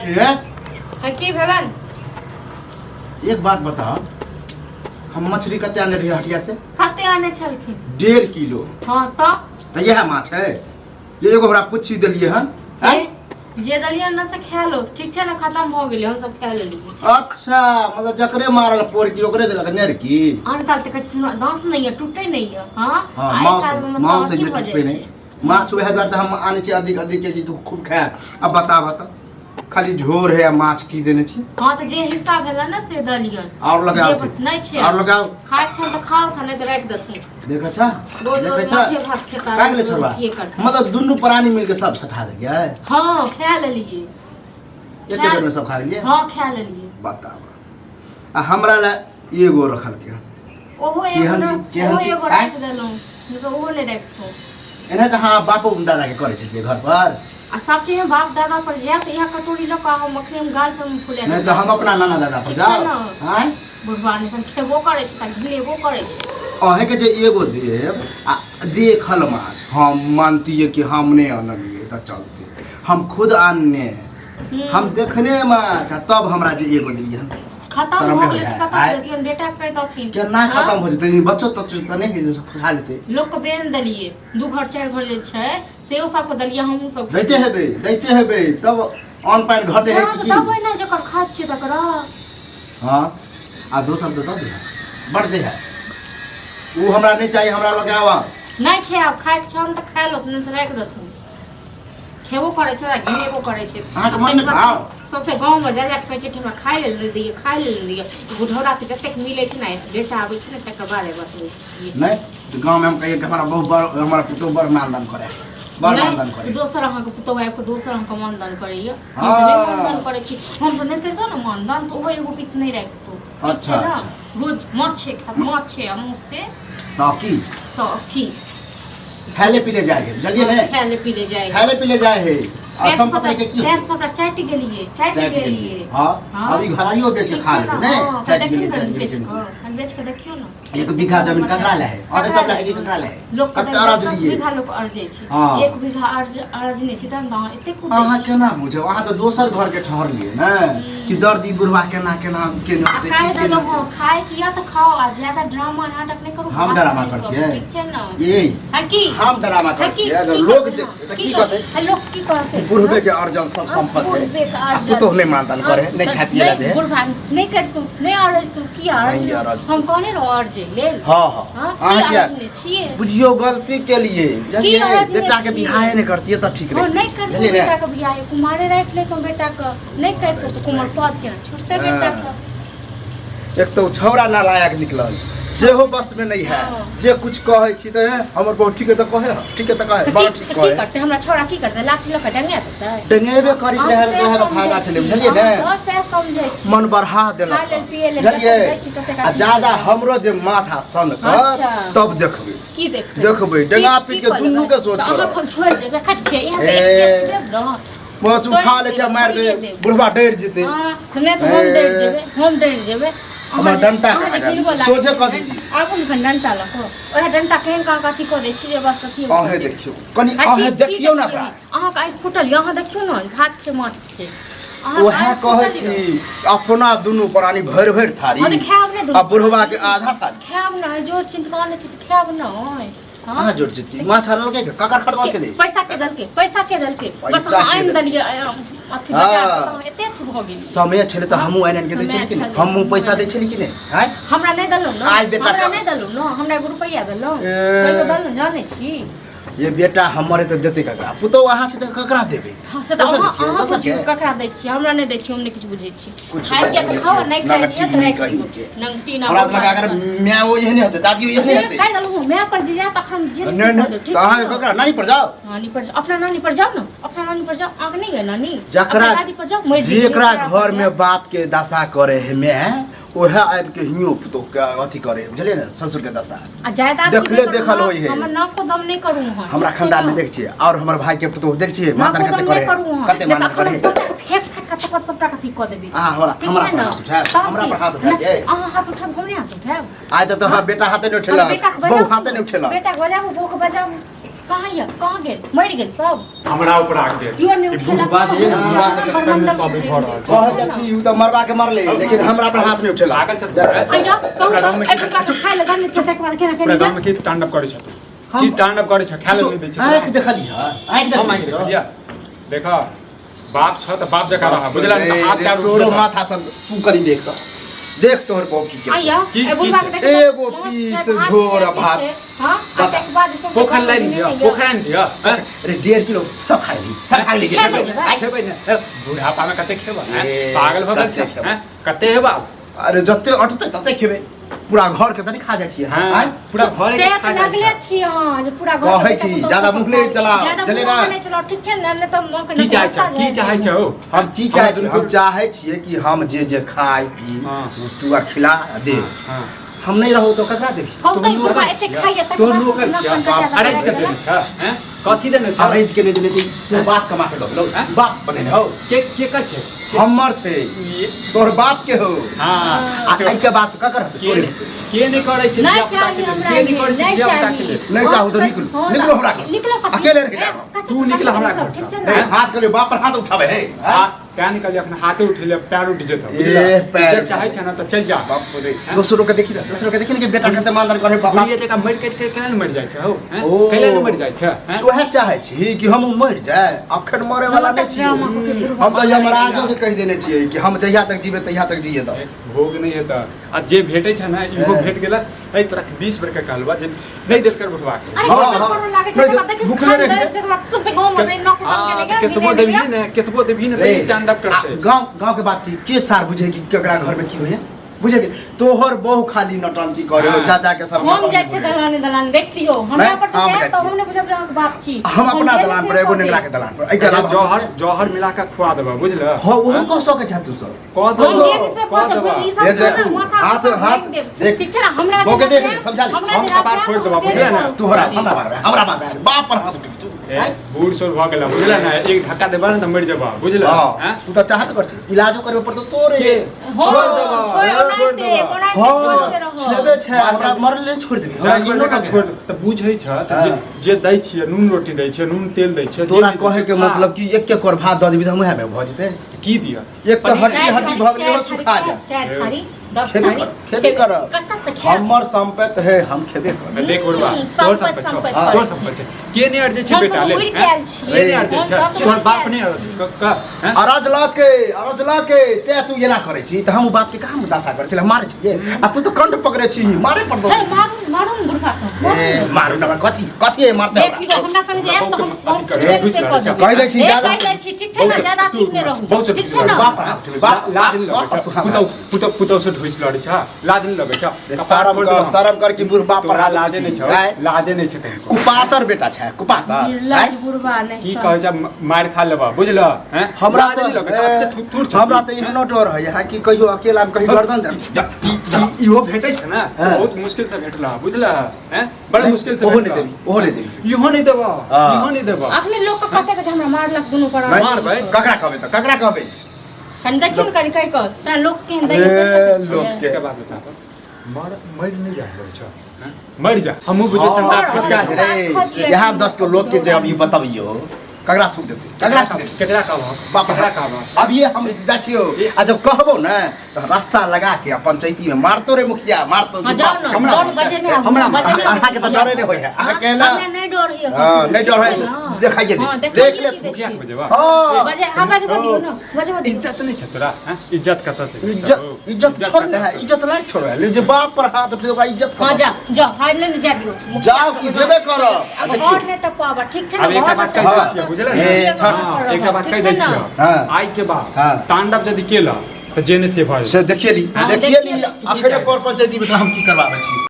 की भेलन? एक बात बताओ, हम मछली कते आने रही हटिया से? कते आने छलखिन? 1.5 किलो। हाँ तो यह माछ है जे एगो हमरा पूछी दिलिए हन। जे दलिया न से खा लो, ठीक है ना, खत्म हो गेली, हम सब खा लेली। अच्छा, मतलब जकरे मारल पोर की ओकरे देलक नेर की। अनकाल ते कछ दांत नहीं है, टूटे नहीं है। हां मांस से जे टूटे नहीं। माछ वह द्वार हम आने छी अधिक अधिक के तू खूब खा। अब बता खाली झोर है माछ की देने छी। हां तो जे हिस्सा भेला ना से दलियन और लगाओ नहीं छे। और लगाओ खाए छ त खाओ था नहीं तो रख दथु। देख अच्छा मछली भात खेता काग ले छोड़वा। मतलब दुनु प्राणी मिलके सब सठा दिया है। हां खा लेलिए, एक बेर में सब खा लिए। हां खा लेलिए। बताओ आ हमरा ला एगो रखल के ओहो एगो रख देलो, न तो ओहो ले रखतो। एने त हां बापू दादा के करे छलिए घर पर। आ सब चीज में बाप दादा पर जाए तो यह कटोरी लो का हम मखनी में गाल पे में फुले नहीं तो हम अपना नाना दादा पर जाओ। हां बुढ़वा ने तन खेबो करे छ त घिलेबो करे छ। अहे के जे एगो देब आ देखल माछ हम मानती है कि हमने आनलिए त चलते, हम खुद आनने हम देखने माछ तब हमरा जे एगो दिलिए खत्म हो गेल त कत देतियन बेटा कह दथिन के ना खत्म हो जते बच्चो त नहीं है जे खा लेते। लोग के बेन दलिए 2 घर 4 घर जे छै सेओ सब को दलिए, हमहु सब दैते हेबे तब ऑन पाइन घटे है कि तब ना जकर खात छै तकरा। हां आ दोसर तो दे बढ़ दे है उ हमरा नहीं चाहिए, हमरा लगावा नहीं छै। अब खाए के छन त खा लो, न त रख दथु। खेबो करे छै, घिलेबो करे छै। हां मन भाव सबसे गांव में जा कहै छै कि हमरा खाए ले दिए। बुढ़ौरा के जतेक मिले छै ना बेटा आबै छै ना तकर बारे बतबै छी। नहीं तो गांव में हम कहिए कि हमारा बहुत बड़ हमारा पुतो बड़ मानदान करे, बड़ मानदान करे। दोसर अहाँ के पुतो आइ को दोसर अहाँ के मानदान करैया। हम त नहीं मानदान करे छी, हम तो नहीं करतो ना मानदान, तो ओहो एगो पीस नहीं रखतो। अच्छा रोज माछ छै हमहु से तो की खाले पीले जाए है, जल्दी ने खाले पीले जाए है। आ संपत्ति के की पेट सबरा चाट गेलिए। हां अभी घरारियो बेच के खा ले ने, चाट गेलिए हम बेच के देखियो ना। 1 बीघा जमीन ककरा ले है और सब लगे ककरा ले है। लोग कत अरज 10 लिए बीघा लोग अर्जे छै, 1 बीघा अर्ज नहीं छै त ना एते कुछ। अहाँ केना बुझे वहां तो दोसर घर के ठहर लिए ना कि दर्दी बुढ़वा केना के खाए किया तो खाओ, आ ज्यादा ड्रामा नाटक नहीं करो। हम ड्रामा कर छिए ठीक छै ना ये हकी हम ड्रामा कर छिए। अगर लोग देख की कहते लोग की कहते बुढ़बे के अर्जन सब संपत्ति है तो नहीं मानदान करे, नहीं खा पिए दे बुढ़वा नहीं कर तू नहीं अर्ज तू की अर्ज हम कहने रो अर्ज ले। हां हां क्या बुझियो गलती के लिए बेटा के बियाह नहीं करती है तो ठीक रहे। नहीं करती बेटा के बियाह कुमारे रख ले तो बेटा का नहीं करते तो कुमार पद के छोड़ते बेटा का। एक तो छौरा नालायक निकलल जे हो बस में नहीं है, जे कुछ कहे छी त हमर बहुत ठीक है त कहे बड़ा ठीक कहे। करते हमरा छौरा की करते लाठी लक डंगे देते डंगेबे करित रहे तो है फायदा चले बुझलिए ने। बस से समझै छी मन बढ़ा देलक बुझलिए। आ ज्यादा हमरो जे माथा सन कर तब देखबे की देखबे डंगा पीट के दुन्नु के सोच कर हम छोड़ देबे खट छे यहां से एक देब न बस उठा ले छ मार दे बुढ़वा डर जेते। हां नहीं तो हम डर जेबे हमर डंटा सोझे क दी आगुन खन डंटा लको ओहे डंटा केहन का कथि क दै छी जे बस अथि आहे देखियो कनी आहे देखियो ना अहाँ के आइ फुटल यहाँ देखियो ना भात छै माछ छै। ओहे कहै छी अपना दुनु प्राणी भर भर थारी आ बुढ़वा के आधा थारी खाब ना जोर चिंता नै छै खाब ना। हां जोर चिंता माछ आनल के ककर खरीद के ले पैसा के दलके बस आइन दलिए अथि बजा एते हो गेल समय छले त हमहु आइन के दै छली कि नहीं, हमहु पैसा दै छली कि नहीं। हैं हमरा नै दलौ न आइ बेटा हमरा नै दलौ न हमरा 1 रुपैया दलौ कहियो दलौ जानै छी। ये बेटा हमरे त देते ककरा पुतो अहाँ से त ककरा देबे। हां से त अहाँ ककरा दै छी हमरा नै दै छी, हम नै किछ बुझै छी। खाइ के त खाओ नै खाइ के त नै कहि के नंगटी ना हमरा लगा अगर मैं वो यही नहीं होते दादी वो यही नहीं होते काई दलौ मैं पर जे तखन जे नहीं कहां ककरा नानी पर जाओ नानी पर अपना नानी पर जाओ ना अपना नानी पर जाओ आग नहीं गए नानी जकरा दादी पर जाओ मर जेकरा घर में बाप के दशा करे है मैं ओहे आब के हियो पुतो के अथि करे बुझलिए ना ससुर के दशा आ जायदाद देखले देखल होई है। हमर नाक को दम नहीं करू हम हमरा खानदान में देख छिए और हमर भाई के पुतो देख छिए मानदान कते करे कते मानदान करे फेक कते कथि क देबी। हां हमरा हाथ उठा हमरा पर हाथ उठा के अहाँ हाथ उठा हमने हाथ उठा आज तो हमरा बेटा हाथे नहीं उठेला बहू हाथे नहीं उठेला बेटा बजाबू बहू के बजाबू कहाँ ये कहाँ गेल मरि गेल सब हमरा ऊपर आ गेल क्यों नहीं उठेला बुढ़बा दिए न बुढ़बा के चक्कर में सब भर रहल छै कहत छी उ त मरवा के मरले लेकिन हमरा पर हाथ नहीं उठेला लागल छै आइया पूरा गाँव में एक बार खाइ लगा ने चटक मार के पूरा गाँव में की तांडव करे छै की तांडव करे छै खाय ले नहीं दै छै आँख देखली ह आँख हम आके देखली देखिया देखा बाप छ त बाप जका रहा बुझला न हाथ पैर तोरो माथा सब तू करी देख त देख तोहर बहू की के आइया की- ए बुढ़वा के देख एगो पीस झोर भात हां बता। के बाद सब पोखर लाइन दिया पोखर दिया अरे 1.5 किलो सब खाइ ली सब खाइ ली खेबै न बुढ़ापा में कते खेबा पागल भ गेल कते छै खेबै? कते हेबा अरे जते अटते तते खेबे पूरा घर के तनी खा जाइ छियै हां पूरा घर से के खा जाइ लगले छै छी हां जे पूरा घर कहै छी ज्यादा मुंह नहीं चलाओ चले ना नहीं चलो ठीक छै न त मौका की चाहै छै की चाहै छै ओ हम की चाहै छी हम चाहै छियै कि हम जे खाइ पी हाँ। तू आ खिला आ दे हां हम नहीं रहो तो ककरा देबी हम त बुढ़वा एते खाइए त तो लोकल छिया अरेंज कर देने छ हैं कथी देने छ अरेंज के नहीं देने चाहिए तू बाप कमा के दो हाँ? बाप बने हो के कर छै हमर छै तोहर बाप के हो हां आ आई के बात ककर हते के नहीं करे छै नहीं धिया पुता के चाहिए लिए? हमरा के नहीं करे छै नहीं धिया पुता के चाहिए। लिए नहीं चाहू तो निकल निकलो हमरा घर निकलो अकेले रह गया तू निकल हमरा घर से। नहीं हाथ करे बाप पर हाथ उठावे है क्या निकल अपने हाथे उठेले पैर उठ जेतो ए, पैर जे चाहे छै ना तो चल जा बाप रे दूसरों के देखी ना दूसरों के देखी ना कि बेटा खते मानदार करे बाप बुढ़िया जका मर कट के केना मर जाय छै हो हैं ओ। कैला न मर जाय छै हैं ओहे चाहे छी कि हम मर जाए अखन मरे वाला नहीं छी हम तो यमराजो के कह देने छियै कि हम जहिया तक जीवे तहिया तक जिए दो भोग नहीं हेता आ जे भेटै छै ना इहो भेट गेलस ए तोरा 20 बेर के कहलबा जे नहीं देल कर बुढ़वा के भूखले रह केतबो देबही ने केतबो देबही ने त स्टैंड अप करते गांव गांव के बात थी के सार बुझे कि केकरा घर में की होय बुझे कि तोहर बहु खाली नौटंकी करे हाँ। चाचा के सब हम जाइ छै दलान दलान देखियो हमरा पर हम तो जाइ तो छी। हमने बुझब हम बाप छी हम अपना दलान पर एगो नेगरा के दलान पर एके अलावा जौहर जौहर मिला के खुआ देबा बुझला हो वो कह सके छ तू सब कह हम देबा जे से कह बात देबा ई सब ये छै ना देखू, माथा हाथ देख। ठीक छै ना हमरा बोके देख ले, समझा ले। हम कपार फोड़ देबा, बुझले ना? तोहरा हमरा मार बाप पर हाथ उठे तू बूढ़ सोल भ गेला बुझला ना एक धक्का देबा ना त मर जेबा बुझला हैं तू तो चाहबे कर छी इलाजो करबे पर तो तोरे हो छोड़ देबा, छोड़ देबा। हां छेबे छै हमरा मरले छोड़ देबी हमरा जान इनो पर ना छोड़ त बुझै छ त जे दै छियै नून रोटी दै छियै नून तेल दै छियै तोरा कहे के मतलब कि एक एक कर भात द देबी त हम में भ जेते की दिया एक तो हड्डी हड्डी भ गेलै हो सुखा जा चार थारी 10 खेबे थारी कर खेबे कर कत्ता से खाए हमर संपत्ति है हम खेबे कर देख उड़वा तोर संपत्ति हाँ। तोर संपत्ति के ने अर्जे छी हम बेटा सब ले उड़ के आयल छी। के ने अर्जे हम छ सब तो तोर उड़ के बाप आयल ने हैं अरज ला के ते तू येला करे छी त हम बाप के कहाँ मुदासा करे छी मारे छी आ तू तो कंठ पकड़े छी मारे पर दो हे मारू मारू बुढ़ा तो ए मारू ना कथी कथी मारते देखियो हमरा संग जे एक तो हम कह दै छी ज्यादा कह दै छी ठीक छै ना ज्यादा ठीक नै रहू ठीक छै ना बाप पर हाथ उठेबे, बाप लाज नहीं लगे छ पुतौ पुतौ से ढोइस लड़े छ लाज नहीं लगे छ शरम कर कि बुढ़ बाप पर तोरा हाथ लाजे नहीं छ लाजे नहीं छ कहीं कुपातर बेटा छै कुपातर लाज बुढ़वा नहीं की कहै छ मार खा लेबा बुझला हैं हमरा लाज नहीं लगे छ तू तू हमरा त इहो डर है कि कहियो अकेला में कहीं गर्दन इहो भेटै छै ना से बहुत मुश्किल से भेटला बुझला हैं बड़ा मुश्किल से ओहो नहीं देबी ओहो नहीं देबी इहो नहीं देबा इहो नहीं देबा अपने लोग को कहते कि हमरा मारलक दुनू पर मारबै ककरा कहबे त ककरा कहबे कन देखियो कनि कहि क ता लोग के दै ए, से लोग के। के बात बता मर नहीं जा छ हैं? मर जा हमहु बुझे संताप क्या है रे यहाँ 10 को लोग के जे अभी बताबियो ककरा थूक देते ककरा थूक देते केकरा कहबो बाप केकरा कहबो अब ये हम जा छियो आ जब कहबो ना तो रास्ता लगा के पंचायती में मारतो रे मुखिया मारतो हां जाओ ना हमरा- डर बजे ने हमरा- अहाँ के तो डरे नहीं होय है अहाँ के ना हमरा नहीं डर हियो हां नहीं डर है देखाइए देख ले मुखिया के बजेबा हां बजे आवाज बदियो ना बजे बदियो इज्जत नहीं छ तोरा हैं? इज्जत कत से इज्जत छोड़ दे है इज्जत नहीं छोड़ है जे बाप पर हाथ उठे ओकरा इज्जत हां कर जा जा हार ले जा दियो जाओ कि जेबे करो अब घर ने टपावा ठीक छै अब ना एकटा बात कहि दै छियै बुझल ए, ने हाँ, हां एकटा बात कहि दै छियै हाँ। आइ के बाद हाँ। तांडव यदि केला त जेने से भऽ से देखिए ली हाँ, देखिए ली देखिए ली। अखरे पर पंचायती में तो हम की करवाबे छी